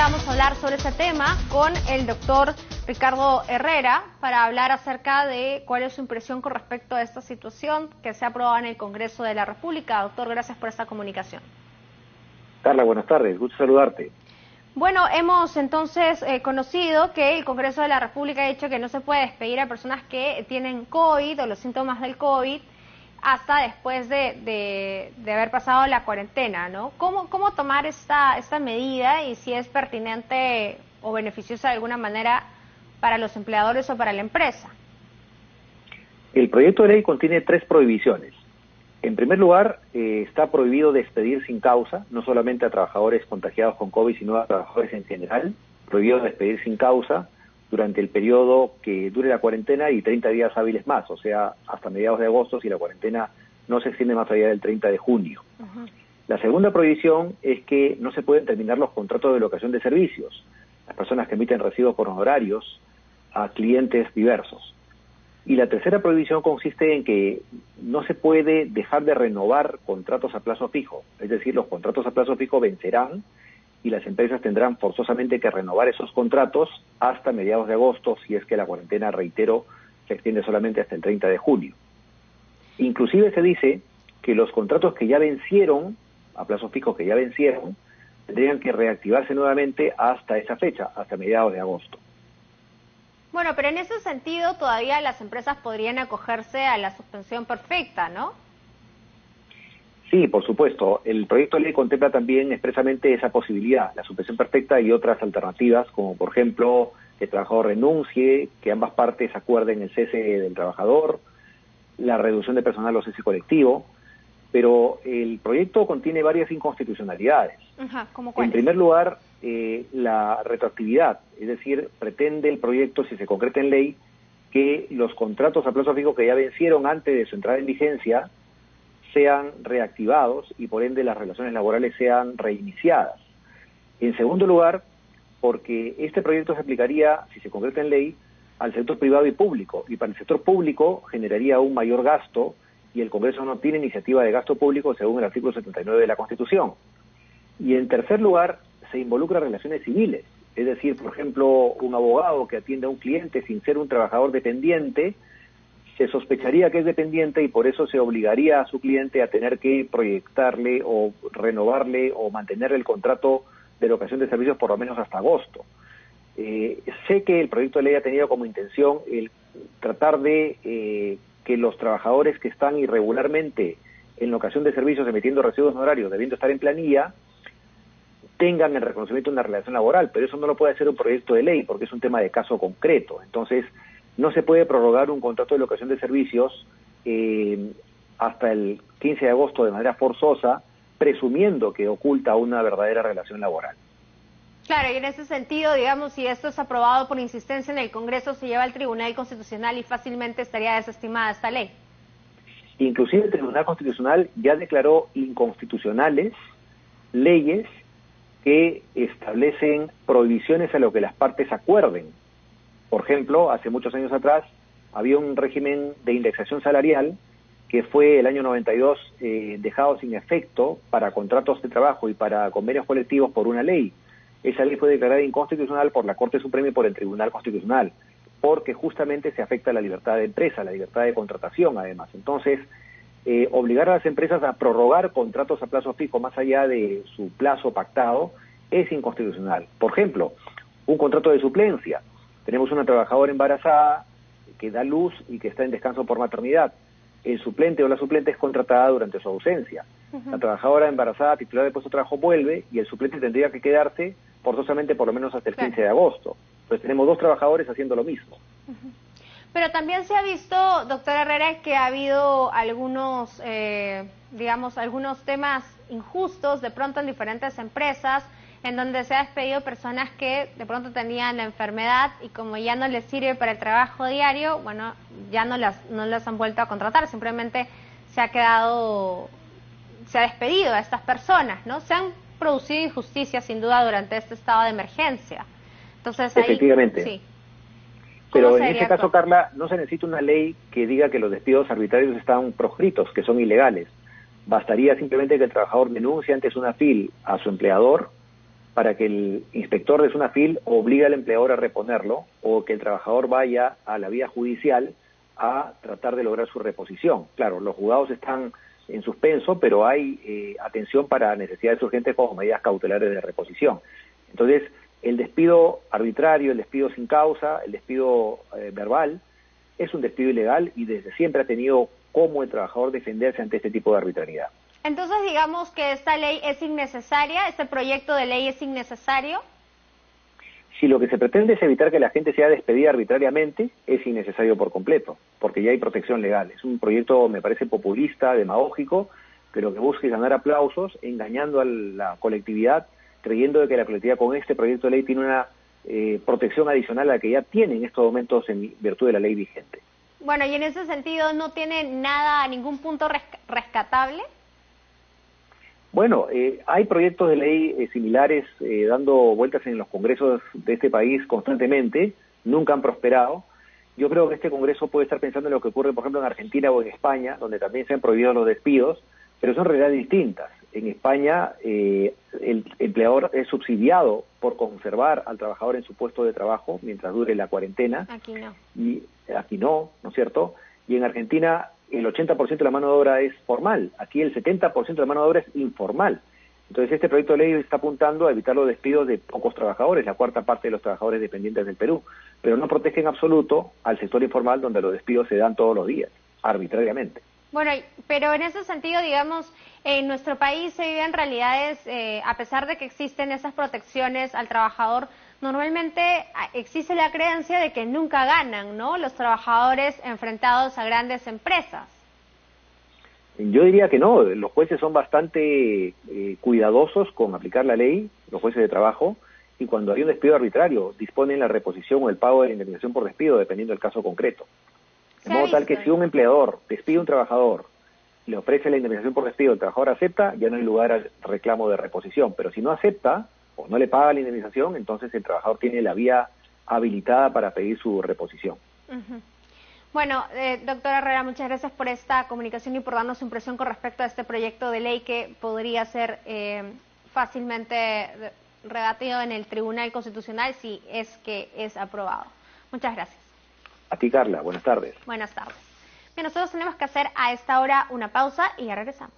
vamos a hablar sobre este tema con el doctor Ricardo Herrera para hablar acerca de cuál es su impresión con respecto a esta situación que se ha aprobado en el Congreso de la República. Doctor, gracias por esta comunicación. Carla, buenas tardes, gusto saludarte. Bueno, hemos entonces conocido que el Congreso de la República ha dicho que no se puede despedir a personas que tienen COVID o los síntomas del COVID hasta después de haber pasado la cuarentena, ¿no? ¿Cómo tomar esta medida y si es pertinente o beneficiosa de alguna manera para los empleadores o para la empresa? El proyecto de ley contiene 3 prohibiciones. En primer lugar, está prohibido despedir sin causa, no solamente a trabajadores contagiados con COVID, sino a trabajadores en general. Prohibido despedir sin causa durante el periodo que dure la cuarentena y 30 días hábiles más, o sea, hasta mediados de agosto si la cuarentena no se extiende más allá del 30 de junio. La segunda prohibición es que no se pueden terminar los contratos de locación de servicios, las personas que emiten recibos por honorarios a clientes diversos. Y la tercera prohibición consiste en que no se puede dejar de renovar contratos a plazo fijo, es decir, los contratos a plazo fijo vencerán y las empresas tendrán forzosamente que renovar esos contratos hasta mediados de agosto, si es que la cuarentena, reitero, se extiende solamente hasta el 30 de junio. Inclusive se dice que los contratos que ya vencieron, a plazo fijo que ya vencieron, tendrían que reactivarse nuevamente hasta esa fecha, hasta mediados de agosto. Bueno, pero en ese sentido todavía las empresas podrían acogerse a la suspensión perfecta, ¿no? Sí, por supuesto. El proyecto de ley contempla también expresamente esa posibilidad, la suspensión perfecta y otras alternativas, como por ejemplo que el trabajador renuncie, que ambas partes acuerden el cese del trabajador, la reducción de personal o cese colectivo, pero el proyecto contiene varias inconstitucionalidades. ¿Cómo cuáles? En primer lugar, la retroactividad, es decir, pretende el proyecto, si se concreta en ley, que los contratos a plazo fijo que ya vencieron antes de su entrada en vigencia sean reactivados y por ende las relaciones laborales sean reiniciadas. En segundo lugar, porque este proyecto se aplicaría, si se concreta en ley, al sector privado y público, y para el sector público generaría un mayor gasto y el Congreso no tiene iniciativa de gasto público según el artículo 79 de la Constitución. Y en tercer lugar, se involucra relaciones civiles, es decir, por ejemplo, un abogado que atiende a un cliente sin ser un trabajador dependiente, se sospecharía que es dependiente y por eso se obligaría a su cliente a tener que proyectarle o renovarle o mantener el contrato de locación de servicios por lo menos hasta agosto. Sé que el proyecto de ley ha tenido como intención el tratar de que los trabajadores que están irregularmente en locación de servicios emitiendo recibos honorarios, debiendo estar en planilla, tengan el reconocimiento de una relación laboral, pero eso no lo puede hacer un proyecto de ley porque es un tema de caso concreto. Entonces, no se puede prorrogar un contrato de locación de servicios hasta el 15 de agosto de manera forzosa, presumiendo que oculta una verdadera relación laboral. Claro, y en ese sentido, digamos, si esto es aprobado por insistencia en el Congreso, se lleva al Tribunal Constitucional y fácilmente estaría desestimada esta ley. Inclusive el Tribunal Constitucional ya declaró inconstitucionales leyes que establecen prohibiciones a lo que las partes acuerden. Por ejemplo, hace muchos años atrás había un régimen de indexación salarial que fue el año 92 dejado sin efecto para contratos de trabajo y para convenios colectivos por una ley. Esa ley fue declarada inconstitucional por la Corte Suprema y por el Tribunal Constitucional, porque justamente se afecta la libertad de empresa, la libertad de contratación además. Entonces, obligar a las empresas a prorrogar contratos a plazo fijo más allá de su plazo pactado es inconstitucional. Por ejemplo, un contrato de suplencia. Tenemos una trabajadora embarazada que da luz y que está en descanso por maternidad. El suplente o la suplente es contratada durante su ausencia. La trabajadora embarazada titular de puesto de trabajo vuelve y el suplente tendría que quedarse forzosamente por lo menos hasta el 15 de agosto. Entonces tenemos 2 trabajadores haciendo lo mismo. Pero también se ha visto, doctor Herrera, que ha habido algunos, digamos, algunos temas injustos de pronto en diferentes empresas, en donde se ha despedido personas que de pronto tenían la enfermedad y como ya no les sirve para el trabajo diario, bueno, ya no las han vuelto a contratar, simplemente se ha despedido a estas personas, ¿no? Se han producido injusticias sin duda durante este estado de emergencia. Entonces, efectivamente. Sí. Pero en este caso, Carla, no se necesita una ley que diga que los despidos arbitrarios están proscritos, que son ilegales. Bastaría simplemente que el trabajador denuncie ante una FIL a su empleador para que el inspector de Sunafil obligue al empleador a reponerlo o que el trabajador vaya a la vía judicial a tratar de lograr su reposición. Claro, los juzgados están en suspenso, pero hay atención para necesidades urgentes como medidas cautelares de reposición. Entonces, el despido arbitrario, el despido sin causa, el despido verbal, es un despido ilegal y desde siempre ha tenido como el trabajador defenderse ante este tipo de arbitrariedad. Entonces, digamos que esta ley es innecesaria, este proyecto de ley es innecesario. Si lo que se pretende es evitar que la gente sea despedida arbitrariamente, es innecesario por completo, porque ya hay protección legal. Es un proyecto, me parece, populista, demagógico, que lo que busca es ganar aplausos, engañando a la colectividad, creyendo de que la colectividad con este proyecto de ley tiene una protección adicional a la que ya tiene en estos momentos en virtud de la ley vigente. Bueno, y en ese sentido, ¿no tiene nada, ningún punto rescatable? Bueno, hay proyectos de ley similares dando vueltas en los congresos de este país constantemente, nunca han prosperado. Yo creo que este congreso puede estar pensando en lo que ocurre, por ejemplo, en Argentina o en España, donde también se han prohibido los despidos, pero son realidades distintas. En España, el empleador es subsidiado por conservar al trabajador en su puesto de trabajo mientras dure la cuarentena. Aquí no. Y aquí no, ¿no es cierto? Y en Argentina el 80% de la mano de obra es formal, aquí el 70% de la mano de obra es informal. Entonces este proyecto de ley está apuntando a evitar los despidos de pocos trabajadores, la cuarta parte de los trabajadores dependientes del Perú, pero no protege en absoluto al sector informal donde los despidos se dan todos los días, arbitrariamente. Bueno, pero en ese sentido, digamos, en nuestro país se viven realidades, a pesar de que existen esas protecciones al trabajador, normalmente existe la creencia de que nunca ganan, ¿no?, los trabajadores enfrentados a grandes empresas. Yo diría que no, los jueces son bastante cuidadosos con aplicar la ley, los jueces de trabajo, y cuando hay un despido arbitrario disponen la reposición o el pago de la indemnización por despido, dependiendo del caso concreto. De modo tal que si un empleador despide a un trabajador, le ofrece la indemnización por despido, el trabajador acepta, ya no hay lugar al reclamo de reposición, pero si no acepta o no le paga la indemnización, entonces el trabajador tiene la vía habilitada para pedir su reposición. Uh-huh. Bueno, doctora Herrera, muchas gracias por esta comunicación y por darnos su impresión con respecto a este proyecto de ley que podría ser fácilmente rebatido en el Tribunal Constitucional si es que es aprobado. Muchas gracias. A ti, Carla. Buenas tardes. Buenas tardes. Bien, nosotros tenemos que hacer a esta hora una pausa y ya regresamos.